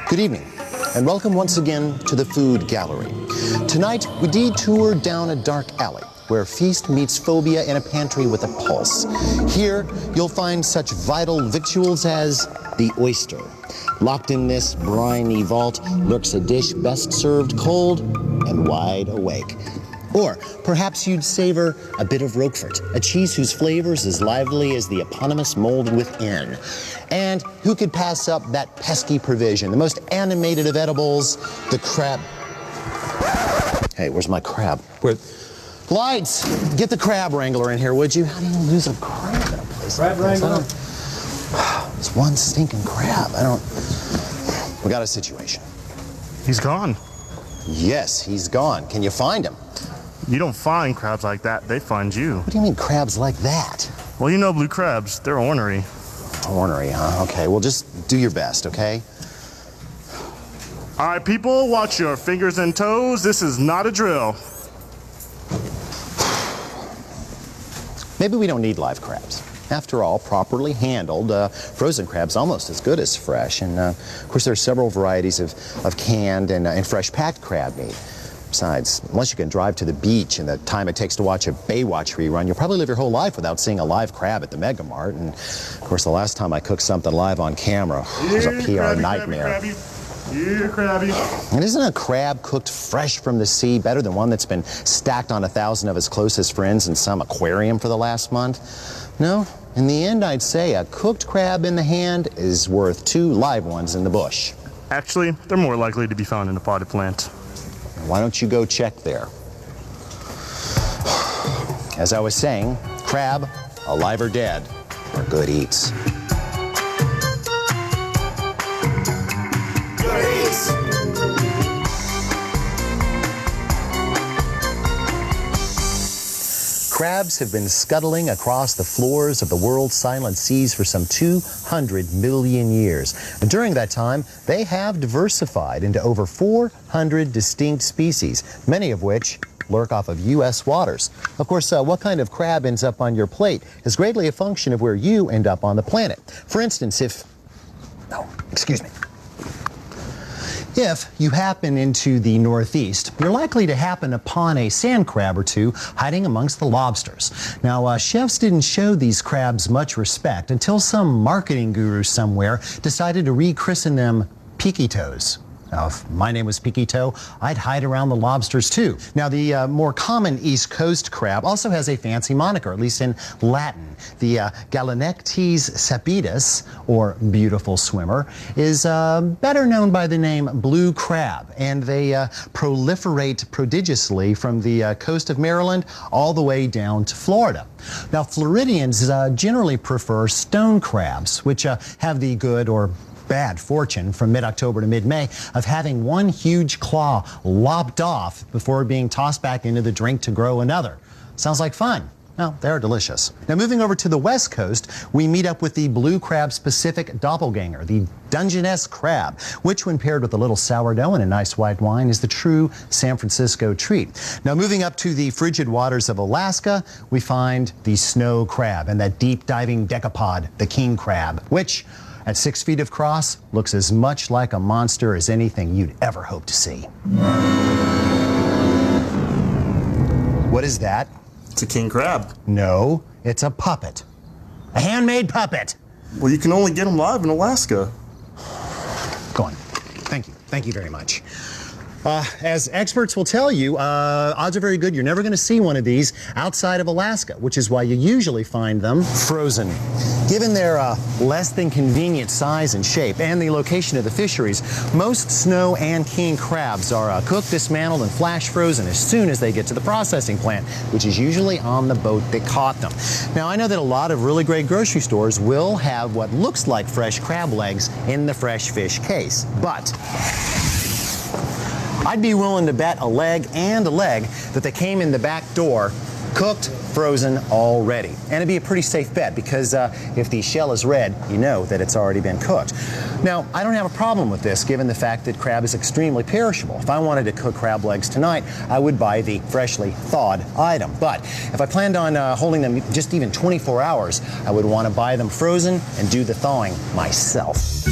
Good evening, and welcome once again to the Food Gallery. Tonight, we detour down a dark alley where feast meets phobia in a pantry with a pulse. Here, you'll find such vital victuals as the oyster. Locked in this briny vault lurks a dish best served cold and wide awake. Or perhaps you'd savor a bit of Roquefort, a cheese whose flavor is as lively as the eponymous mold within. And who could pass up that pesky provision, the most animated of edibles, the crab. Hey, where's my crab? Lights! Get the crab wrangler in here, would you? How do you lose a crab in a place like this? Wrangler? It's one stinking crab. We got a situation. He's gone. Yes, he's gone. Can you find him? You don't find crabs like that, they find you. What do you mean crabs like that? Well, you know blue crabs, they're ornery. Ornery, huh? Okay, well just do your best, okay? All right, people, watch your fingers and toes. This is not a drill. Maybe we don't need live crabs. After all, properly handled, frozen crab's almost as good as fresh. And of course, there are several varieties of canned and fresh packed crab meat. Besides, unless you can drive to the beach and the time it takes to watch a Baywatch rerun, you'll probably live your whole life without seeing a live crab at the Mega Mart. And of course, the last time I cooked something live on camera was a PR nightmare. Yeah, Crabby. And isn't a crab cooked fresh from the sea better than one that's been stacked on 1,000 of his closest friends in some aquarium for the last month? No? In the end, I'd say a cooked crab in the hand is worth 2 live ones in the bush. Actually, they're more likely to be found in a potted plant. Why don't you go check there? As I was saying, crab, alive or dead, are good eats. Crabs have been scuttling across the floors of the world's silent seas for some 200 million years. And during that time, they have diversified into over 400 distinct species, many of which lurk off of U.S. waters. Of course, what kind of crab ends up on your plate is greatly a function of where you end up on the planet. For instance, if you happen into the Northeast, you're likely to happen upon a sand crab or two hiding amongst the lobsters. Now, chefs didn't show these crabs much respect until some marketing guru somewhere decided to rechristen them Peaky Toes. Now, if my name was Peaky Toe, I'd hide around the lobsters too. Now, the more common East Coast crab also has a fancy moniker, at least in Latin. The Galanectes sapidus, or beautiful swimmer, is better known by the name blue crab, and they proliferate prodigiously from the coast of Maryland all the way down to Florida. Now, Floridians generally prefer stone crabs, which have the good or bad fortune from mid-October to mid-May of having one huge claw lopped off before being tossed back into the drink to grow another. Sounds like fun. Well, they're delicious. Now, moving over to the West Coast, we meet up with the blue crab's Pacific doppelganger, the Dungeness crab, which when paired with a little sourdough and a nice white wine is the true San Francisco treat. Now, moving up to the frigid waters of Alaska, we find the snow crab and that deep-diving decapod, the king crab, which at 6 feet of cross, looks as much like a monster as anything you'd ever hope to see. What is that? It's a king crab. No, it's a puppet. A handmade puppet. Well, you can only get them live in Alaska. Go on. Thank you. Thank you very much. As experts will tell you, odds are very good you're never going to see one of these outside of Alaska, which is why you usually find them frozen. Given their less than convenient size and shape and the location of the fisheries, most snow and king crabs are cooked, dismantled, and flash frozen as soon as they get to the processing plant, which is usually on the boat that caught them. Now, I know that a lot of really great grocery stores will have what looks like fresh crab legs in the fresh fish case, but I'd be willing to bet a leg and a leg that they came in the back door cooked, frozen already. And it'd be a pretty safe bet because if the shell is red, you know that it's already been cooked. Now, I don't have a problem with this given the fact that crab is extremely perishable. If I wanted to cook crab legs tonight, I would buy the freshly thawed item. But if I planned on holding them just even 24 hours, I would want to buy them frozen and do the thawing myself.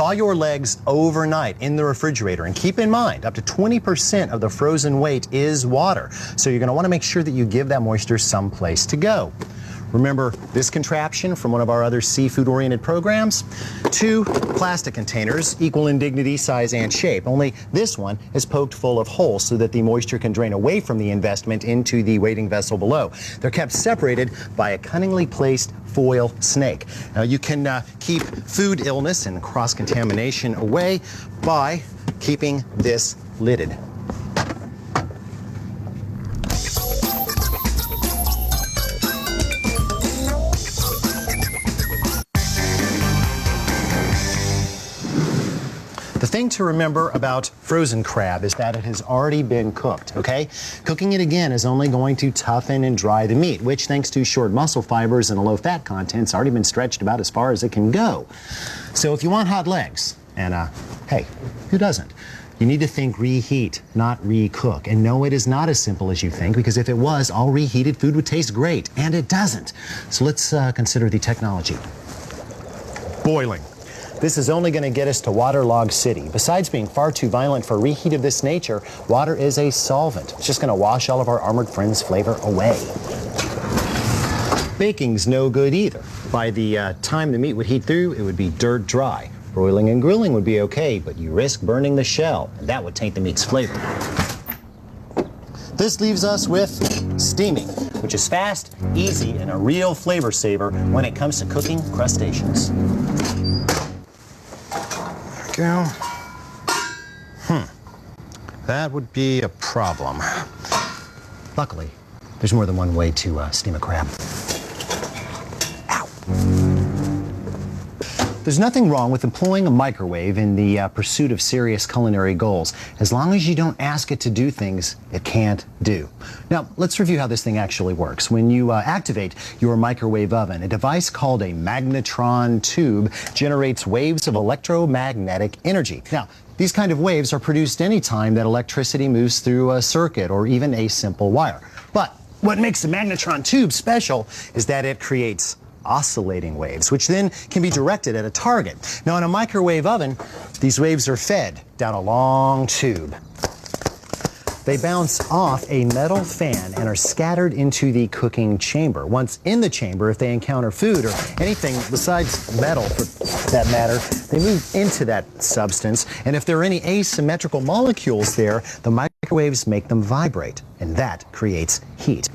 Thaw your legs overnight in the refrigerator, and keep in mind, up to 20% of the frozen weight is water. So you're going to want to make sure that you give that moisture some place to go. Remember this contraption from one of our other seafood-oriented programs? 2 plastic containers, equal in dignity, size, and shape. Only this one is poked full of holes so that the moisture can drain away from the investment into the waiting vessel below. They're kept separated by a cunningly placed foil snake. Now you can keep food illness and cross-contamination away by keeping this lidded. The thing to remember about frozen crab is that it has already been cooked, okay? Cooking it again is only going to toughen and dry the meat, which, thanks to short muscle fibers and a low fat content, has already been stretched about as far as it can go. So if you want hot legs, and hey, who doesn't? You need to think reheat, not recook. And no, it is not as simple as you think, because if it was, all reheated food would taste great, and it doesn't. So let's consider the technology. Boiling. This is only going to get us to waterlogged city. Besides being far too violent for reheat of this nature, water is a solvent. It's just going to wash all of our Armored Friends flavor away. Baking's no good either. By the time the meat would heat through, it would be dirt dry. Broiling and grilling would be okay, but you risk burning the shell, and that would taint the meat's flavor. This leaves us with steaming, which is fast, easy, and a real flavor saver when it comes to cooking crustaceans. Go. That would be a problem. Luckily, there's more than one way to steam a crab. Ow. There's nothing wrong with employing a microwave in the pursuit of serious culinary goals, as long as you don't ask it to do things it can't do. Now, let's review how this thing actually works. When you activate your microwave oven, a device called a magnetron tube generates waves of electromagnetic energy. Now, these kind of waves are produced anytime that electricity moves through a circuit or even a simple wire. But what makes the magnetron tube special is that it creates oscillating waves, which then can be directed at a target. Now, in a microwave oven, these waves are fed down a long tube. They bounce off a metal fan and are scattered into the cooking chamber. Once in the chamber, if they encounter food or anything besides metal, for that matter, they move into that substance. And if there are any asymmetrical molecules there, the microwaves make them vibrate, and that creates heat.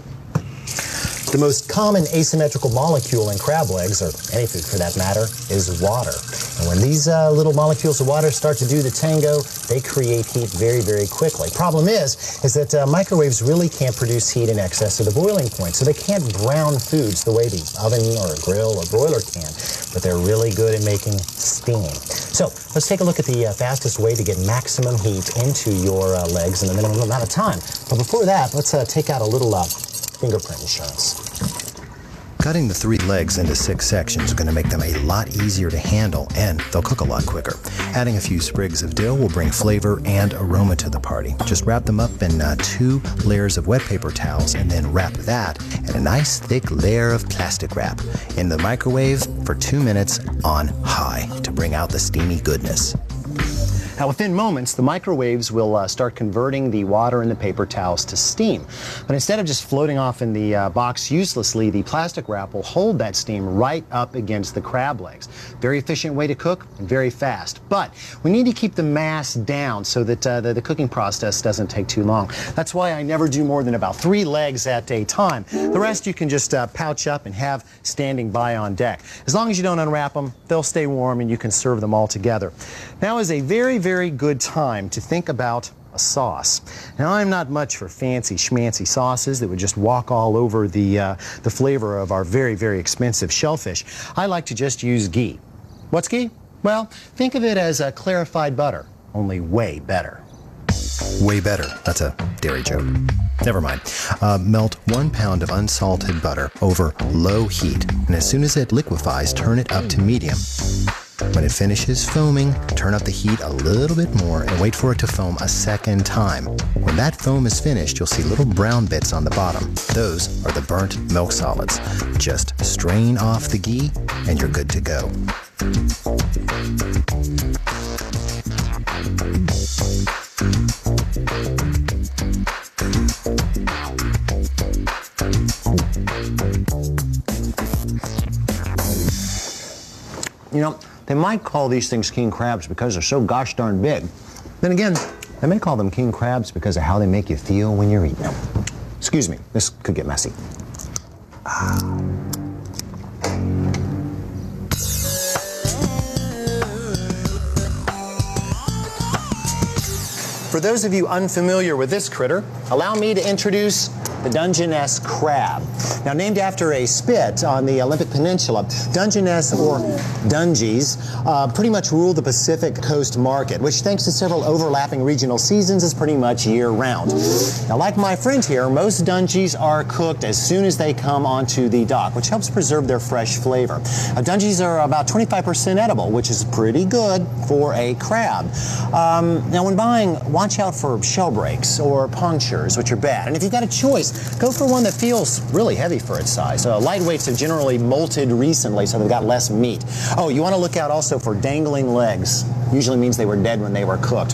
The most common asymmetrical molecule in crab legs, or any food for that matter, is water. And when these little molecules of water start to do the tango, they create heat very, very quickly. Problem is that microwaves really can't produce heat in excess of the boiling point, so they can't brown foods the way the oven or a grill or broiler can, but they're really good at making steam. So let's take a look at the fastest way to get maximum heat into your legs in the minimum amount of time. But before that, let's take out a little fingerprint insurance. Cutting the 3 legs into 6 sections is going to make them a lot easier to handle, and they'll cook a lot quicker. Adding a few sprigs of dill will bring flavor and aroma to the party. Just wrap them up in 2 layers of wet paper towels, and then wrap that in a nice thick layer of plastic wrap in the microwave for 2 minutes on high to bring out the steamy goodness. Now, within moments, the microwaves will start converting the water in the paper towels to steam. But instead of just floating off in the box uselessly, the plastic wrap will hold that steam right up against the crab legs. Very efficient way to cook and very fast. But we need to keep the mass down so that the cooking process doesn't take too long. That's why I never do more than about 3 legs at a time. The rest you can just pouch up and have standing by on deck. As long as you don't unwrap them, they'll stay warm and you can serve them all together. Now is a very, very good time to think about a sauce. Now, I'm not much for fancy schmancy sauces that would just walk all over the flavor of our very, very expensive shellfish. I like to just use ghee. What's ghee? Well, think of it as a clarified butter, only way better. Way better. That's a dairy joke. Never mind. Melt 1 pound of unsalted butter over low heat, and as soon as it liquefies, turn it up to medium. When it finishes foaming, turn up the heat a little bit more and wait for it to foam a second time. When that foam is finished, you'll see little brown bits on the bottom. Those are the burnt milk solids. Just strain off the ghee and you're good to go. You know, they might call these things king crabs because they're so gosh darn big. Then again, they may call them king crabs because of how they make you feel when you're eating them. Excuse me, this could get messy. For those of you unfamiliar with this critter, allow me to introduce the Dungeness crab. Now, named after a spit on the Olympic Peninsula, Dungeness or Dungies pretty much rule the Pacific Coast market, which thanks to several overlapping regional seasons is pretty much year-round. Now, like my friend here, most Dungies are cooked as soon as they come onto the dock, which helps preserve their fresh flavor. Dungies are about 25% edible, which is pretty good for a crab. Now, when buying, watch out for shell breaks or punctures, which are bad. And if you've got a choice, go for one that feels really heavy for its size. Lightweights have generally molted recently, so they've got less meat. Oh, you want to look out also for dangling legs. Usually means they were dead when they were cooked.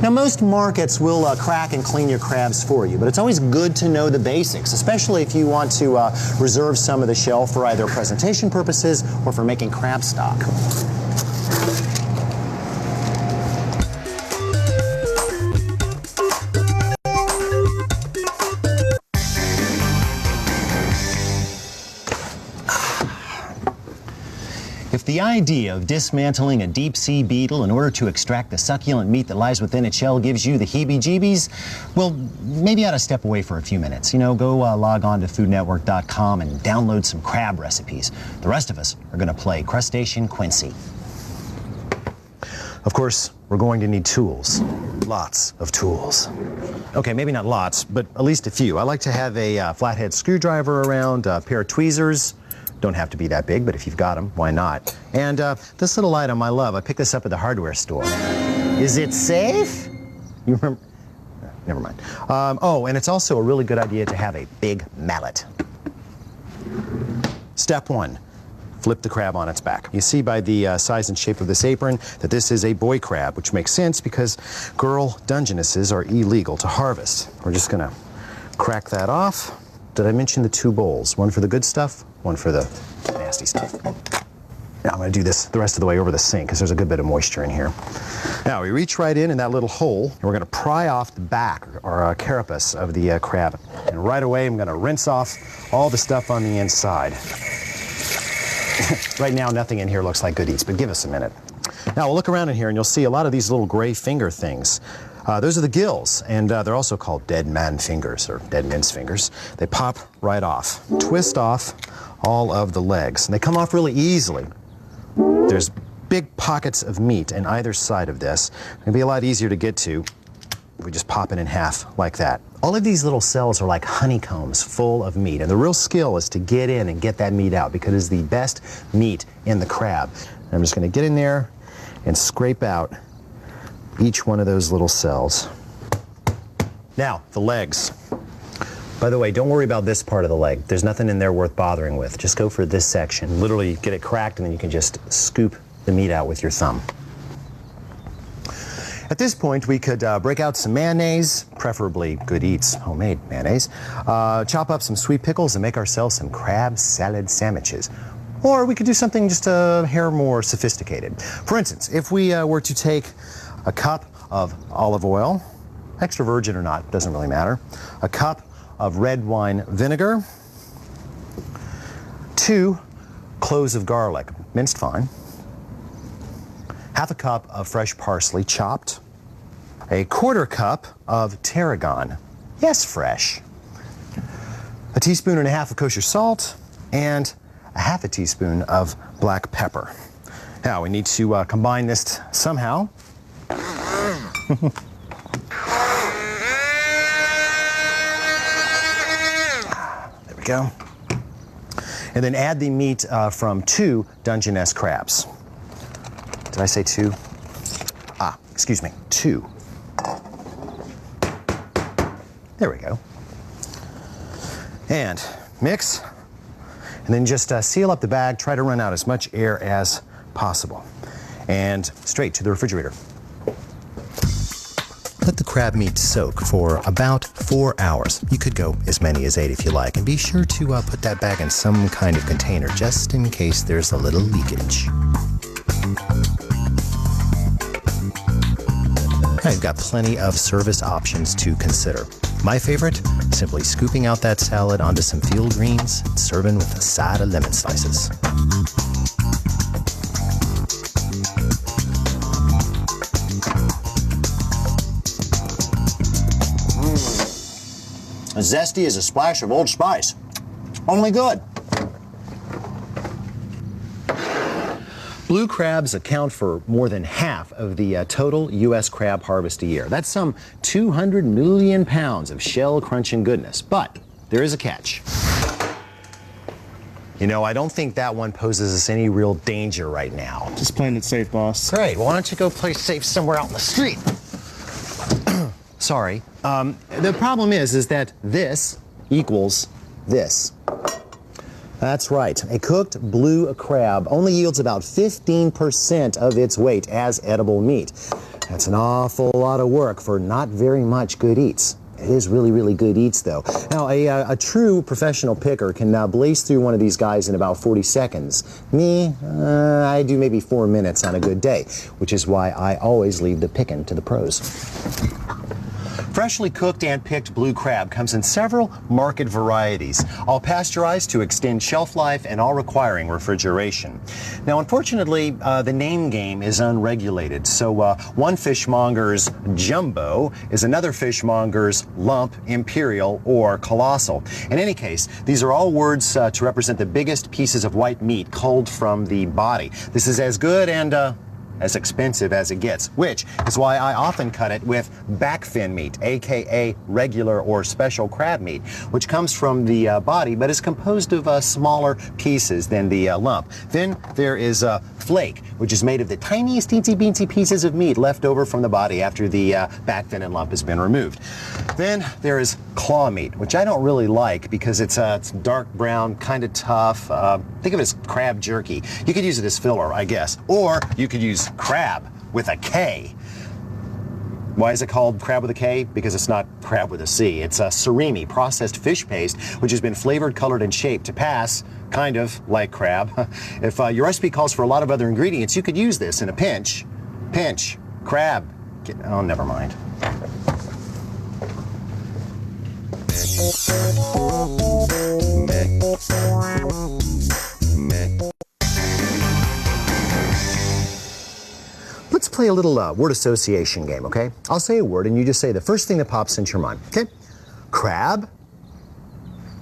Now, most markets will crack and clean your crabs for you, but it's always good to know the basics, especially if you want to reserve some of the shell for either presentation purposes or for making crab stock. If the idea of dismantling a deep-sea beetle in order to extract the succulent meat that lies within its shell gives you the heebie-jeebies, well, maybe you ought to step away for a few minutes. You know, go log on to foodnetwork.com and download some crab recipes. The rest of us are going to play Crustacean Quincy. Of course, we're going to need tools. Lots of tools. Okay, maybe not lots, but at least a few. I like to have a flathead screwdriver around, a pair of tweezers. Don't have to be that big, but if you've got them, why not? And this little item I love. I picked this up at the hardware store. Is it safe? You remember? Never mind. Oh, and it's also a really good idea to have a big mallet. Step one, flip the crab on its back. You see by the size and shape of this apron that this is a boy crab, which makes sense because girl Dungenesses are illegal to harvest. We're just gonna crack that off. Did I mention the two bowls? One for the good stuff, one for the nasty stuff. Now I'm going to do this the rest of the way over the sink because there's a good bit of moisture in here. Now we reach right in that little hole and we're going to pry off the back or carapace of the crab. And right away I'm going to rinse off all the stuff on the inside. Right now nothing in here looks like good eats, but give us a minute. Now we'll look around in here and you'll see a lot of these little gray finger things. Those are the gills, and they're also called dead man fingers or dead men's fingers. They pop right off. Twist off all of the legs, and they come off really easily. There's big pockets of meat on either side of this. It'll be a lot easier to get to if we just pop it in half like that. All of these little cells are like honeycombs full of meat, and the real skill is to get in and get that meat out because it's the best meat in the crab. And I'm just going to get in there and scrape out each one of those little cells. Now, the legs. By the way, don't worry about this part of the leg. There's nothing in there worth bothering with. Just go for this section. Literally get it cracked and then you can just scoop the meat out with your thumb. At this point, we could break out some mayonnaise, preferably Good Eats homemade mayonnaise, chop up some sweet pickles and make ourselves some crab salad sandwiches. Or we could do something just a hair more sophisticated. For instance, if we were to take a cup of olive oil, extra virgin or not, doesn't really matter, a cup of red wine vinegar, 2 cloves of garlic, minced fine, half a cup of fresh parsley chopped, a 1/4 cup of tarragon, yes, fresh, a teaspoon and a half of kosher salt, and a half a teaspoon of black pepper. Now we need to combine this somehow. There we go. And then add the meat from 2 Dungeness crabs. Did I say 2? Excuse me, 2. There we go. And mix. And then just seal up the bag. Try to run out as much air as possible. And straight to the refrigerator. Let the crab meat soak for about 4 hours. You could go as many as 8 if you like, and be sure to put that bag in some kind of container just in case there's a little leakage. Now you've got plenty of service options to consider. My favorite, simply scooping out that salad onto some field greens and serving with a side of lemon slices. Zesty as a splash of Old Spice. Only good. Blue crabs account for more than half of the total U.S. crab harvest a year. That's some 200 million pounds of shell-crunching goodness. But there is a catch. You know, I don't think that one poses us any real danger right now. Just playing it safe, boss. Great. Well, why don't you go play safe somewhere out in the street? Sorry. The problem is that this equals this. That's right. A cooked blue crab only yields about 15% of its weight as edible meat. That's an awful lot of work for not very much good eats. It is really, really good eats, though. Now, a true professional picker can blaze through one of these guys in about 40 seconds. Me, I do maybe 4 minutes on a good day, which is why I always leave the picking to the pros. Freshly cooked and picked blue crab comes in several market varieties, all pasteurized to extend shelf life and all requiring refrigeration. Now, unfortunately, the name game is unregulated, so one fishmonger's jumbo is another fishmonger's lump, imperial, or colossal. In any case, these are all words to represent the biggest pieces of white meat culled from the body. This is as good and as expensive as it gets, which is why I often cut it with back fin meat, aka regular or special crab meat, which comes from the body but is composed of smaller pieces than the lump. Then there is flake, which is made of the tiniest teensy-beensy pieces of meat left over from the body after the back fin and lump has been removed. Then there is claw meat, which I don't really like because it's dark brown, kind of tough. Think of it as crab jerky. You could use it as filler, I guess, or you could use crab with a K. Why is it called crab with a K? Because it's not crab with a C. It's a surimi, processed fish paste, which has been flavored, colored, and shaped to pass kind of like crab. If your recipe calls for a lot of other ingredients, you could use this in a pinch. Pinch, crab. Oh, never mind. Let's play a little word association game, okay? I'll say a word and you just say the first thing that pops into your mind, okay? Crab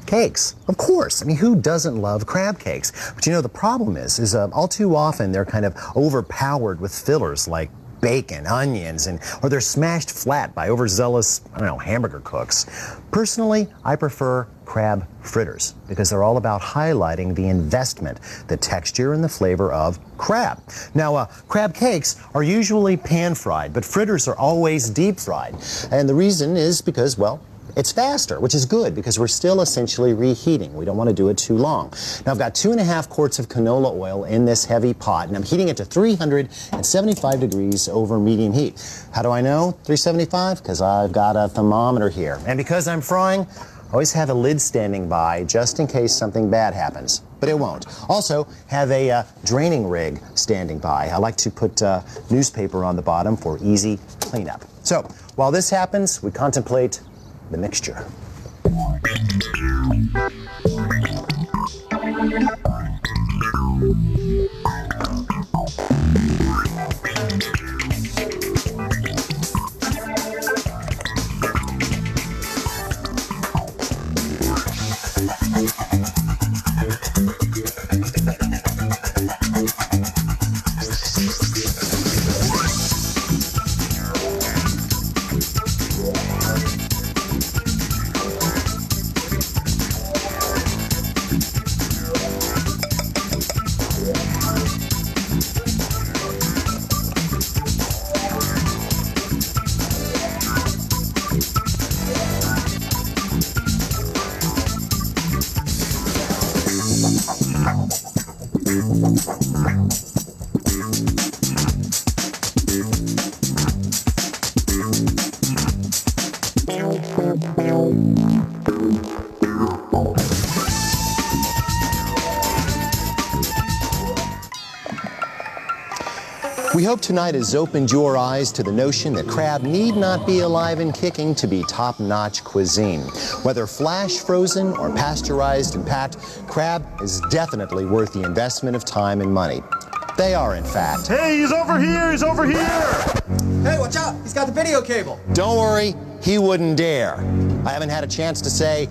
cakes, of course. I mean, who doesn't love crab cakes? But you know, the problem is all too often they're kind of overpowered with fillers like bacon, onions, or they're smashed flat by overzealous, I don't know, hamburger cooks. Personally, I prefer crab fritters because they're all about highlighting the investment, the texture, and the flavor of crab. Now, crab cakes are usually pan-fried, but fritters are always deep-fried. And the reason is because, well, it's faster, which is good because we're still essentially reheating. We don't want to do it too long. Now I've got 2.5 quarts of canola oil in this heavy pot and I'm heating it to 375 degrees over medium heat. How do I know 375? Because I've got a thermometer here. And because I'm frying, I always have a lid standing by just in case something bad happens. But it won't. Also, have a draining rig standing by. I like to put newspaper on the bottom for easy cleanup. So while this happens, we contemplate the mixture. We hope tonight has opened your eyes to the notion that crab need not be alive and kicking to be top-notch cuisine. Whether flash frozen or pasteurized and packed, crab is definitely worth the investment of time and money. They are, in fact. Hey, he's over here! He's over here! Hey, watch out! He's got the video cable. Don't worry, he wouldn't dare. I haven't had a chance to say...